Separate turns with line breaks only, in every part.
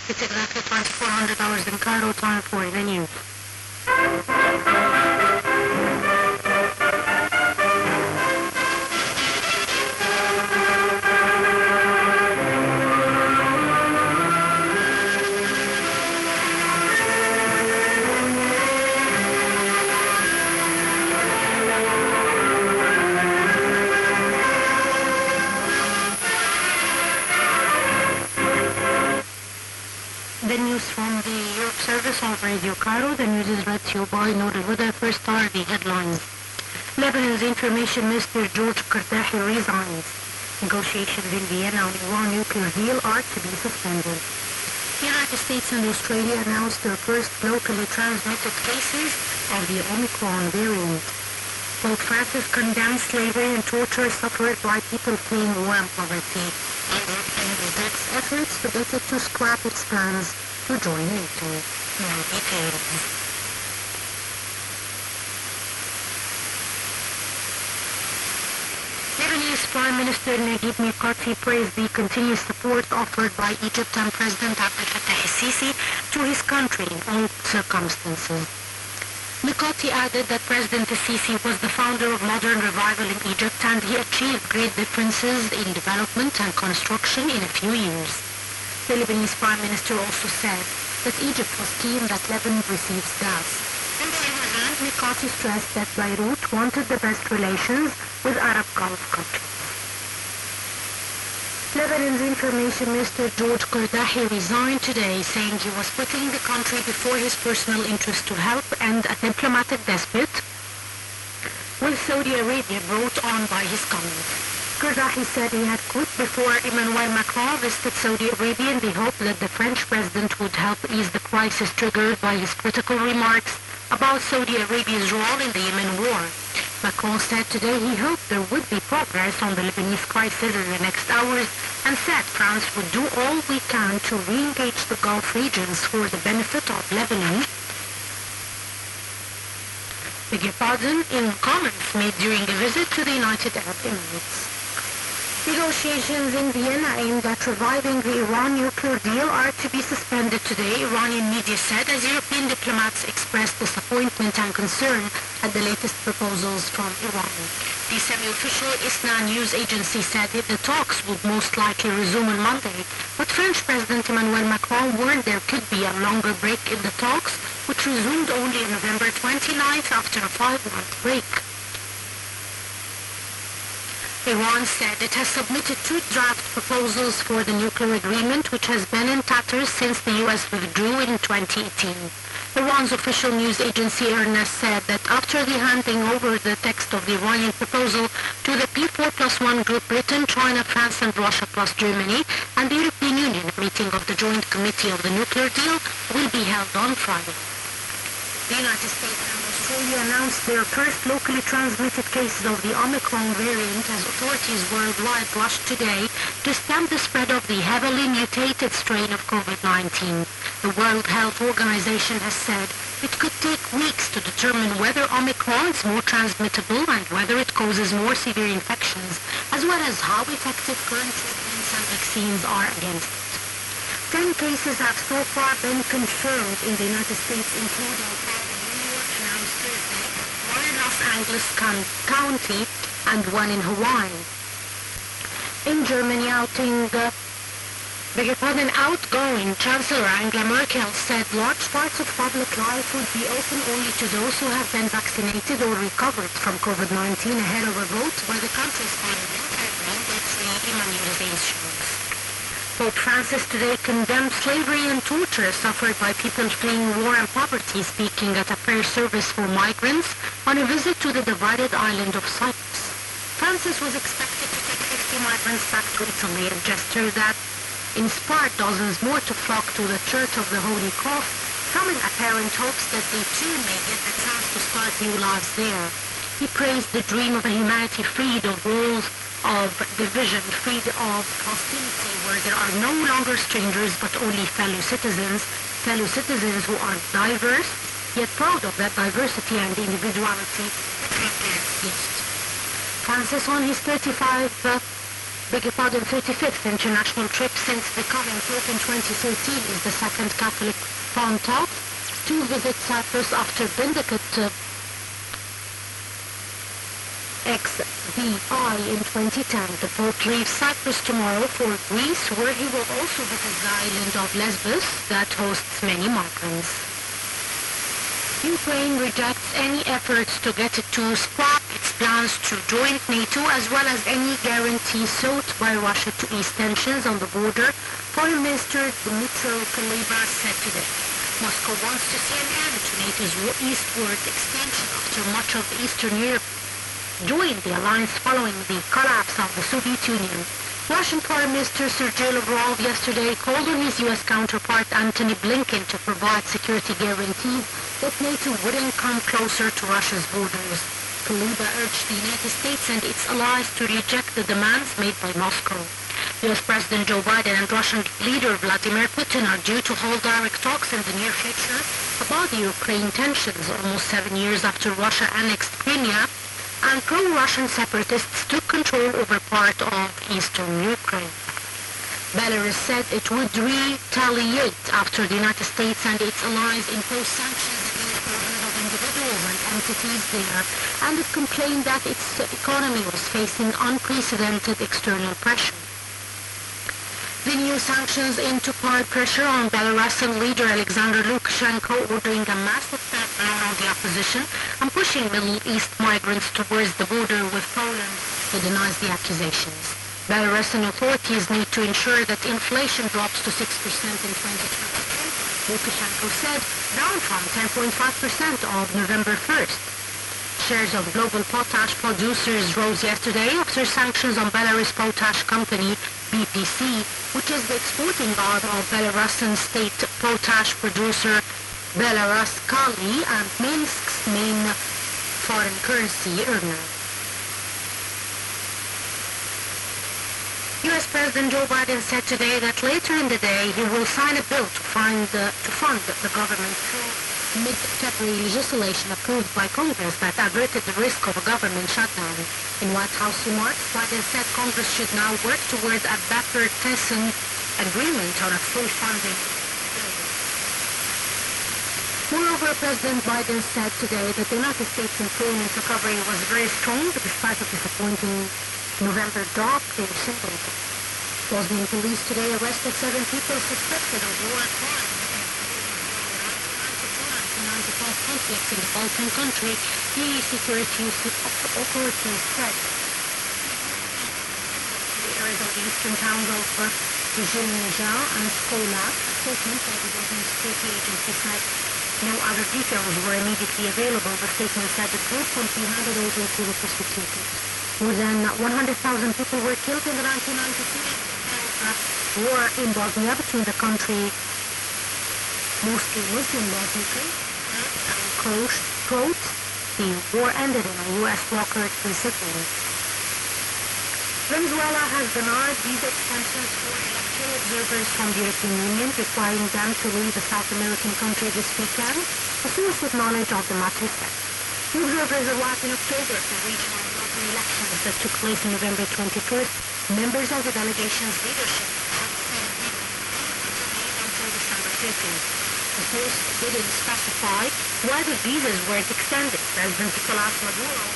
It's exactly 2400 hours in Cairo, time for the news. The news from the Europe service of Radio Cairo. The news is read to you by Noor al-Huda. First are the headlines. Lebanon's information minister George Kardahi resigns. Negotiations in Vienna on Iran nuclear deal are to be suspended. The United States and Australia announced their first locally transmitted cases of the Omicron variant. Pope Francis condemns slavery and torture suffered by people fleeing war and poverty. And its efforts to get it to scrap its plans to join NATO. More details. Lebanese Prime Minister Naguib Mikati praised the continuous support offered by Egypt and President Abdel Fattah el-Sisi to his country in all circumstances. Mikati added that President el-Sisi was the founder of modern revival in Egypt and he achieved great differences in development and construction in a few years. The Lebanese Prime Minister also said that Egypt was keen that Lebanon receives gas. On the other hand, Mikati stressed that Beirut wanted the best relations with Arab Gulf countries. Lebanon's Information Minister George Kardahi resigned today, saying he was putting the country before his personal interest to help end a diplomatic dispute with Saudi Arabia brought on by his comments. Kardahi said he had quit before Emmanuel Macron visited Saudi Arabia in the hope that the French president would help ease the crisis triggered by his critical remarks about Saudi Arabia's role in the Yemen war. Macron said today he hoped there would be progress on the Lebanese crisis in the next hours and said France would do all we can to re-engage the Gulf regions for the benefit of Lebanon. Beg your pardon, in comments made during a visit to the United Arab Emirates. Negotiations in Vienna aimed at reviving the Iran nuclear deal are to be suspended today, Iranian media said, as European diplomats expressed disappointment and concern at the latest proposals from Iran. The semi-official ISNA news agency said that the talks would most likely resume on Monday, but French President Emmanuel Macron warned there could be a longer break in the talks, which resumed only on November 29th after a 5-month break. Iran said it has submitted 2 draft proposals for the nuclear agreement, which has been in tatters since the U.S. withdrew in 2018. Iran's official news agency IRNA said that after the handing over the text of the Iranian proposal to the P4+1 group, Britain, China, France and Russia plus Germany, and the European Union, a meeting of the Joint Committee of the Nuclear Deal will be held on Friday. The United States and Australia Australia announced their first locally transmitted cases of the Omicron variant as authorities worldwide rushed today to stem the spread of the heavily mutated strain of COVID-19. The World Health Organization has said it could take weeks to determine whether Omicron is more transmittable and whether it causes more severe infections, as well as how effective current treatments and vaccines are against it. 10 cases have so far been confirmed in the United States, including announced Thursday, one in Los Angeles County and one in Hawaii. In Germany, outgoing Chancellor Angela Merkel said large parts of public life would be open only to those who have been vaccinated or recovered from COVID-19 ahead of a vote by the country's parliament and mandatory immunizations. Pope Francis today condemned slavery and torture suffered by people fleeing war and poverty, speaking at a prayer service for migrants on a visit to the divided island of Cyprus. Francis was expected to take 50 migrants back to Italy, a gesture that inspired dozens more to flock to the Church of the Holy Cross from an apparent hopes that they too may get the chance to start new lives there. He praised the dream of a humanity freed of walls of division, freed of hostility, where there are no longer strangers but only fellow citizens who are diverse, yet proud of that diversity and individuality. Francis, on his 35th international trip since becoming Pope in 2013, is the second Catholic pontiff to visit Cyprus after Benedict XVI in 2010. The Pope leaves Cyprus tomorrow for Greece, where he will also visit the island of Lesbos that hosts many migrants. Ukraine rejects any efforts to get it to scrap its plans to join NATO, as well as any guarantee sought by Russia to ease tensions on the border, Foreign Minister Dmytro Kuleba said today. Moscow wants to see an end to NATO's eastward expansion after much of Eastern Europe joined the alliance following the collapse of the Soviet Union. Russian Foreign Minister Sergei Lavrov yesterday called on his U.S. counterpart Antony Blinken to provide security guarantees that NATO wouldn't come closer to Russia's borders. Kuleba urged the United States and its allies to reject the demands made by Moscow. U.S. President Joe Biden and Russian leader Vladimir Putin are due to hold direct talks in the near future about the Ukraine tensions almost 7 years after Russia annexed Crimea and pro-Russian separatists took control over part of eastern Ukraine. Belarus said it would retaliate after the United States and its allies imposed sanctions against thousands of individuals and entities there, and it complained that its economy was facing unprecedented external pressure. The new sanctions aim to apply pressure on Belarusian leader Alexander Lukashenko, ordering a massive crackdown on the opposition and pushing Middle East migrants towards the border with Poland, who denies the accusations. Belarusian authorities need to ensure that inflation drops to 6% in 2022, Lukashenko said, down from 10.5% of November 1st. Shares of global potash producers rose yesterday after sanctions on Belarus potash company BPC, which is the exporting arm of Belarusian state potash producer Belarus Kali and Minsk's main foreign currency earner. U.S. President Joe Biden said today that later in the day he will sign a bill to fund the government through mid-February legislation approved by Congress that averted the risk of a government shutdown. In White House remarks, Biden said Congress should now work towards a bipartisan agreement on a full funding. Moreover, President Biden said today that the United States employment recovery was very strong despite a disappointing November drop in singles. Bosnian police today arrested 7 people suspected of war crimes. Conflicts in the Balkan country, the security authorities said. The areas of the eastern towns of Zhilnija and Skola, statement by the Bosnian security agency said no other details were immediately available. The statement said the group will be handed over to the prosecutors. More than 100,000 people were killed in the 1992 war in Bosnia between the country, mostly Muslim Bosnians, Croats the war ended in a U.S. blockade recently. Venezuela has denied visa extensions for electoral observers from the European Union, requiring them to leave the South American country this weekend. A source with knowledge of the matter said. The observers arrived in October for regional and local elections that took place on November 21st. Members of the delegation's leadership until December 15th. The source didn't specify why the visas weren't extended. President Nicolas Maduro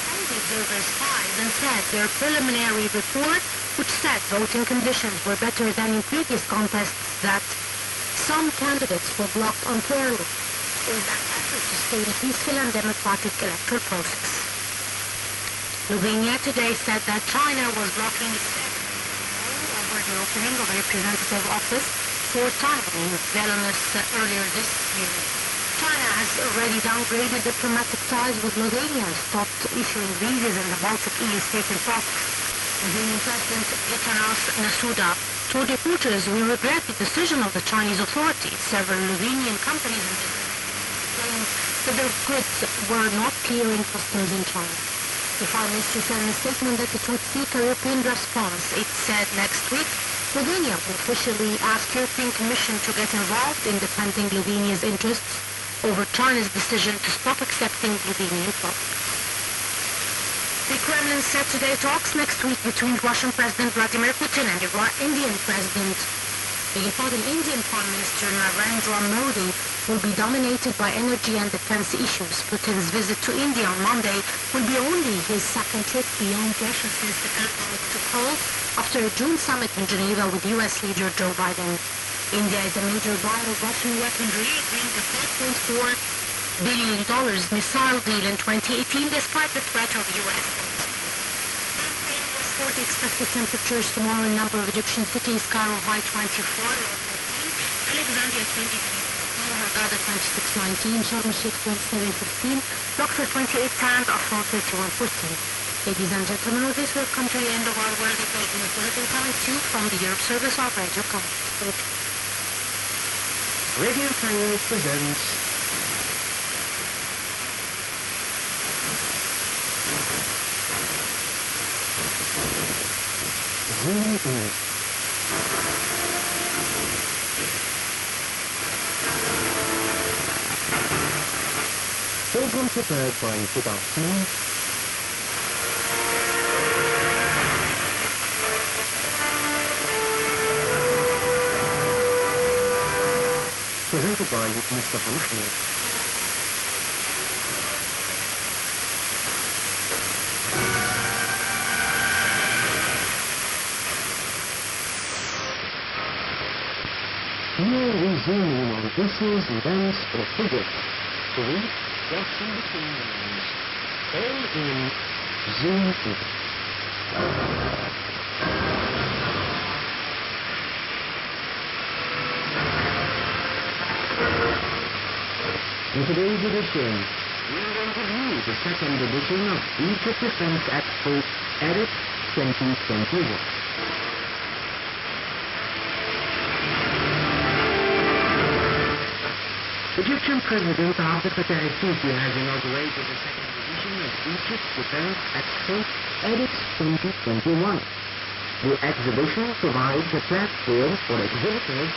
told the observers files and said their preliminary report, which said voting conditions were better than in previous contests, that some candidates were blocked unfairly, in an effort to stay in a peaceful and democratic electoral process. Slovenia today said that China was blocking its over the opening of a representative office for Taiwan in Vilnius earlier this year. China has already downgraded diplomatic ties with Slovenia and stopped issuing visas in the Baltic EU state and process. Slovenian President Itanas Nasuda told reporters, "We regret the decision of the Chinese authorities." Several Slovenian companies and businesses claimed that their goods were not clearing customs in China. The Foreign Ministry said in a statement that it would seek a European response. It said next week Slovenia will officially ask the European Commission to get involved in defending Slovenia's interests over China's decision to stop accepting Slovenian products. The Kremlin said today talks next week between Russian President Vladimir Putin and Indian Prime Minister Narendra Modi will be dominated by energy and defense issues. Putin's visit to India on Monday will be only his second trip beyond Russia since the conflict took hold after a June summit in Geneva with U.S. leader Joe Biden. India is a major buyer of Russian weaponry, agreeing a $4.4 billion missile deal in 2018 despite the threat of U.S. 40 expected temperatures tomorrow in a number of Egyptian cities: Cairo high 24, Alexandria 23, Hurghada 26-19, Sharm el-Sheikh 27-15, Luxor 28-10, Aswan 31-14. Ladies and gentlemen, with this we've come to the end of our world news bulletin, coming to you from the Europe Service of Radio Cairo.
Radio Cairo presents Zoom In. Program prepared by Sebastian. Presented by Mr. Hamid. Here we zoom in on issues, events, or figures. To read what's in between the lines. All in Zoom In. In today's edition, we're going to view the second edition of Egypt Defense Expo Edit 2021. Egyptian President Abdel Fattah al-Sisi has inaugurated the second edition of Egypt Defense Expo Edit 2021. The exhibition provides a platform for exhibitors